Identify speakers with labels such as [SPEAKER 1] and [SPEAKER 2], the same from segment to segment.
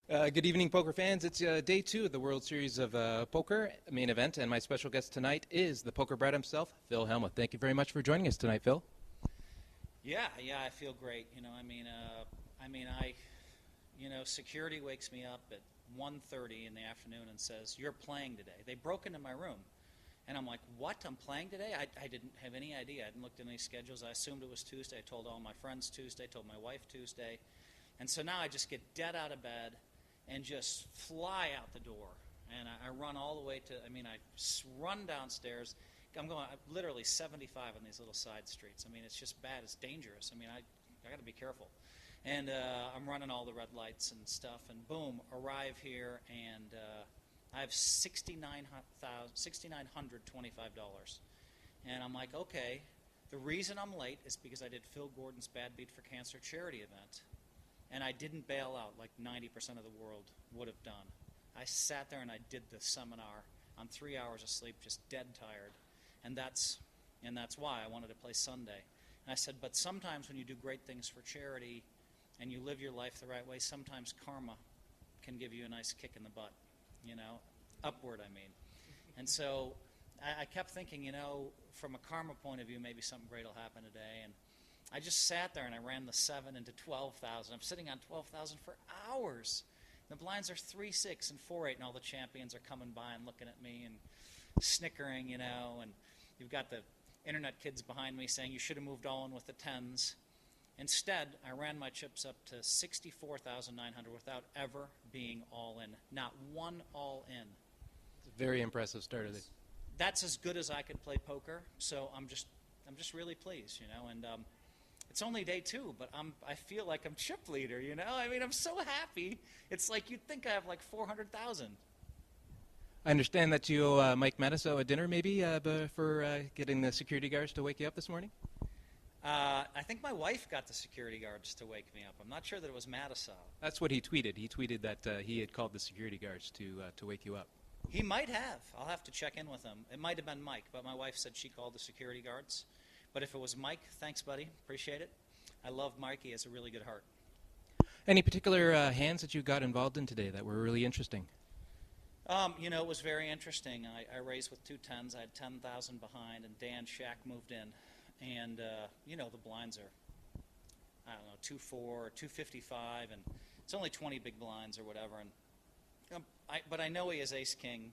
[SPEAKER 1] Good evening, poker fans. It's day 2 of the World Series of Poker main event, and my special guest tonight is the poker brat himself, Phil Hellmuth. Thank you very much for joining us tonight, Phil.
[SPEAKER 2] Yeah, I feel great. Security wakes me up at 1:30 in the afternoon and says, "You're playing today." They broke into my room, and I'm like, "What? I'm playing today?" I didn't have any idea. I hadn't looked at any schedules. I assumed it was Tuesday. I told all my friends Tuesday. Told my wife Tuesday, and so now I just get dead out of bed and just fly out the door. And I run all the way to, run downstairs. I'm going literally 75 on these little side streets. It's just bad. It's dangerous. I got to be careful. And I'm running all the red lights and stuff, and boom, arrive here, and I have $6,925. And I'm like, okay, the reason I'm late is because I did Phil Gordon's Bad Beat for Cancer charity event. And I didn't bail out like 90% of the world would have done. I sat there and I did the seminar on 3 hours of sleep, just dead tired. And that's why I wanted to play Sunday. And I said, but sometimes when you do great things for charity and you live your life the right way, sometimes karma can give you a nice kick in the butt, upward, And so I kept thinking, from a karma point of view, maybe something great will happen today. And I just sat there and I ran the 7 into 12,000. I'm sitting on 12,000 for hours. The blinds are 3-6 and 4-8, and all the champions are coming by and looking at me and snickering, and you've got the internet kids behind me saying you should have moved all in with the 10s. Instead, I ran my chips up to 64,900 without ever being all in. Not one all in.
[SPEAKER 1] It's a very impressive start of it.
[SPEAKER 2] That's as good as I could play poker, so I'm just really pleased, and it's only day 2, but I feel like I'm chip leader, I'm so happy. It's like you'd think I have like 400,000.
[SPEAKER 1] I understand that you owe Mike Matiso a dinner, maybe, for getting the security guards to wake you up this morning?
[SPEAKER 2] I think my wife got the security guards to wake me up. I'm not sure that it was Matiso.
[SPEAKER 1] That's what he tweeted. He tweeted that he had called the security guards to wake you up.
[SPEAKER 2] He might have. I'll have to check in with him. It might have been Mike, but my wife said she called the security guards. But if it was Mike, thanks, buddy. Appreciate it. I love Mike. He has a really good heart.
[SPEAKER 1] Any particular hands that you got involved in today that were really interesting?
[SPEAKER 2] It was very interesting. I raised with 2 10s. I had 10,000 behind, and Dan Shack moved in. And, the blinds are, 2-4, 255, and it's only 20 big blinds or whatever. And but I know he has ace-king,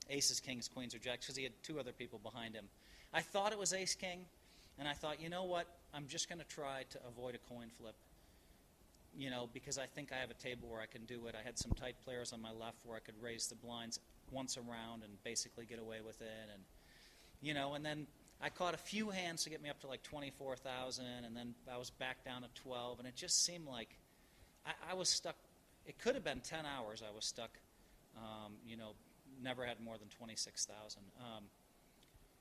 [SPEAKER 2] aces, kings, queens, or jacks, because he had 2 other people behind him. I thought it was ace-king, and I thought, you know what, I'm just going to try to avoid a coin flip, because I think I have a table where I can do it. I had some tight players on my left where I could raise the blinds once around and basically get away with it. And, and then I caught a few hands to get me up to like 24,000, and then I was back down to 12, and it just seemed like I was stuck. It could have been 10 hours I was stuck, never had more than 26,000.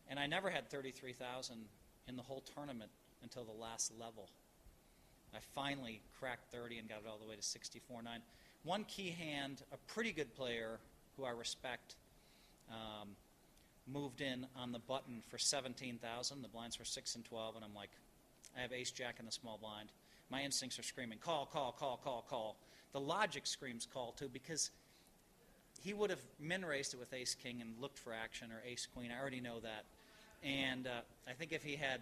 [SPEAKER 2] And I never had 33,000 in the whole tournament until the last level. I finally cracked 30 and got it all the way to 64.9. One key hand, a pretty good player who I respect, moved in on the button for 17,000. The blinds were 6 and 12, and I'm like, I have ace-jack in the small blind. My instincts are screaming, call, call, call, call, call. The logic screams call, too, because he would have min-raised it with ace-king and looked for action, or ace-queen. I already know that. And I think if he had,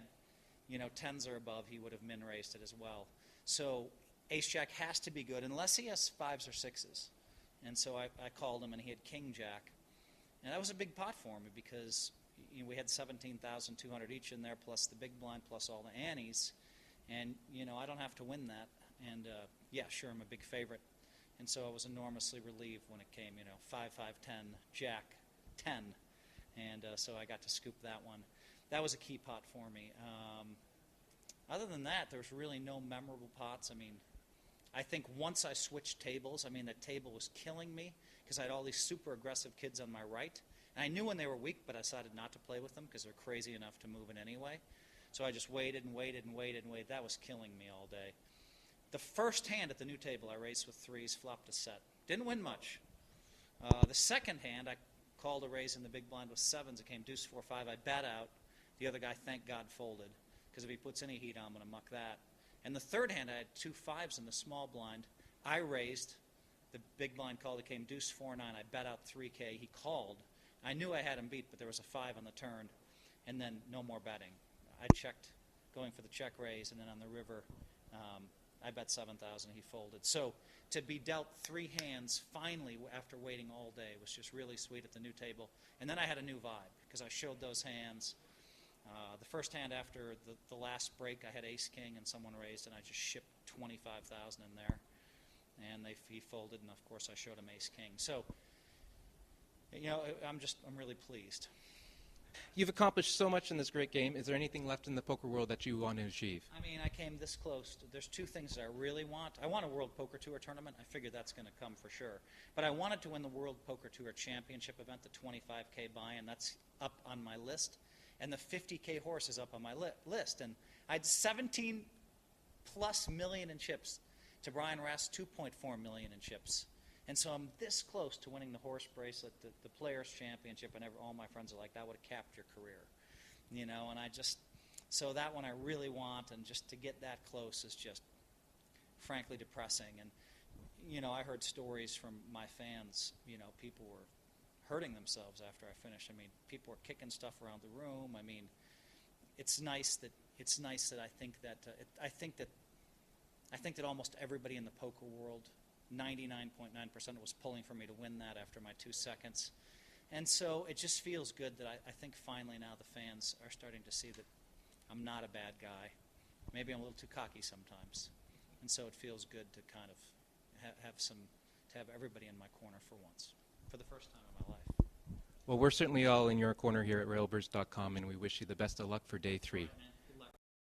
[SPEAKER 2] 10s or above, he would have min-raised it as well. So ace-jack has to be good, unless he has 5s or 6s. And so I called him, and he had king-jack. And that was a big pot for me because we had 17,200 each in there, plus the big blind, plus all the antes. And, I don't have to win that. And, sure, I'm a big favorite. And so I was enormously relieved when it came, 5, 5, 10, jack, 10. And so I got to scoop that one. That was a key pot for me. Other than that, there was really no memorable pots. I think once I switched tables, that table was killing me because I had all these super aggressive kids on my right. And I knew when they were weak, but I decided not to play with them because they're crazy enough to move in anyway. So I just waited and waited and waited and waited. That was killing me all day. The first hand at the new table, I raised with 3s, flopped a set. Didn't win much. The second hand, I called a raise in the big blind with 7s. It came deuce, 4, 5. I bet out. The other guy, thank God, folded. Because if he puts any heat on, I'm going to muck that. And the third hand, I had 2 5s in the small blind. I raised. The big blind called. It came deuce 4-9. I bet out 3K. He called. I knew I had him beat, but there was a 5 on the turn, and then no more betting. I checked going for the check raise, and then on the river, I bet 7,000. He folded. So to be dealt 3 hands finally after waiting all day was just really sweet at the new table. And then I had a new vibe because I showed those hands. The first hand after the last break, I had ace-king, and someone raised, and I just shipped 25,000 in there. And he folded, and of course I showed him ace-king. So, you know, I'm really pleased.
[SPEAKER 1] You've accomplished so much in this great game. Is there anything left in the poker world that you want to achieve?
[SPEAKER 2] I mean, I came this close. There's 2 things that I really want. I want a World Poker Tour tournament. I figure that's going to come for sure. But I wanted to win the World Poker Tour Championship event, the 25K buy-in. That's up on my list. And the 50K horse is up on my list. And I had 17+ million in chips to Brian Rass, 2.4 million in chips. And so I'm this close to winning the horse bracelet, the Players' Championship, and all my friends are like, that would have capped your career. You know, and so that one I really want, and just to get that close is just frankly depressing. And, you know, I heard stories from my fans, you know, people were hurting themselves after I finished. I mean, people were kicking stuff around the room. I mean, it's nice that I think that almost everybody in the poker world, 99.9% was pulling for me to win that after my 2 seconds. And so it just feels good that I think finally now the fans are starting to see that I'm not a bad guy. Maybe I'm a little too cocky sometimes. And so it feels good to kind of have everybody in my corner for once, for the first time in my life.
[SPEAKER 1] Well, we're certainly all in your corner here at railbirds.com, and we wish you the best of luck for day 3.
[SPEAKER 2] All right, man.